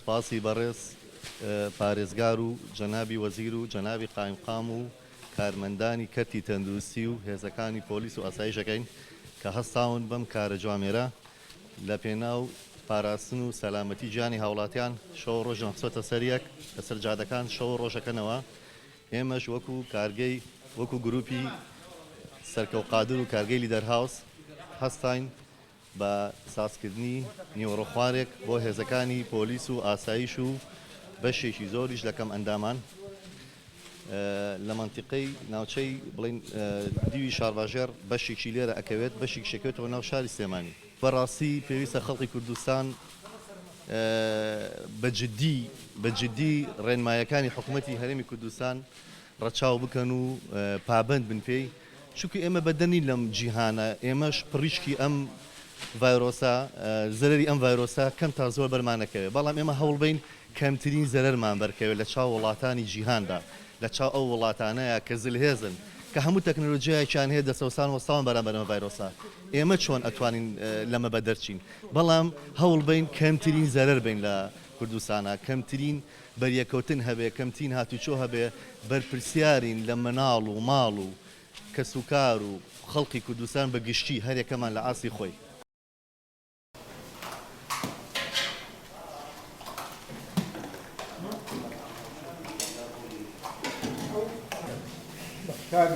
سپاسی بەڕێز پارێزگار و جەنابی وەزیر و جەنابی قایمقام و کارمەندانی کەرتی تەندروستی و هێزەکانی پۆلیس و ئاسایشەکەین کە هەستاون بەم کارە جوامێرە لە پێناو پاراستن و سەلامەتی گیانی هاوڵاتیان شەو ڕۆژ نەخسۆتە سەریەک لە سەرجادەکان شەو ڕۆژەکەنەوە. ئێمەش وەکو کارگەی وەکو گروپی سەرکەوقادر و کارگەی لیدەر هاوس هەستاین بە سازکردنی نیوەڕۆخوارێک بۆ هێزەکانی پۆلیس و ئاسایش و بەشێکی زۆریش لەکەم ئەندامان لە منتیقەی ناوچەی بڵین دیوی شارباژێر بەشێکی لێرە ئەکەوێت بەشێک شەکەوێتەوە ناو شاری سلێمانی. بەڕاستی پێویستە خەڵکی کوردستان بەجددی ڕێنمایەکانی حکوومەتی هەرێمی کوردستان ڕەچاو بکەن و پابند بن پێی، چونکە ئێمە بەدەنی لەم جیهانە، ئێمەش پڕیشکی ئەم ڤایرۆسە زەرەری ئەم ڤایرۆسە کەم تا زۆر بەرمانەکەوێت، بەڵام ئێمە هەوڵ بین کەمترین زەرەرمان بەرکەوێت لە چاو وڵاتانی جیهاندا، لە چاو ئەو وڵاتانەیە کە زلهێزن کە هەموو تەکنۆلۆژیایەکیان هەیە دەسەوسان وەستاوان بەرامبەرەوە ڤایرۆسە. ئێمە چۆن ئەتوانین لەمە بەدەرچین؟ بەڵام هەوڵ بین کەمترین زەرەر بین لە کوردستانە، کەمترین بەریەکەوتن هەبێ، کەمترین هاتوچۆ هەبێ، بەرپرسیارین لە مناڵ و ماڵ و کەسوکار و خەڵکی کوردستان بە گشتی هەرێکەمان لە ئاسی خۆی. لا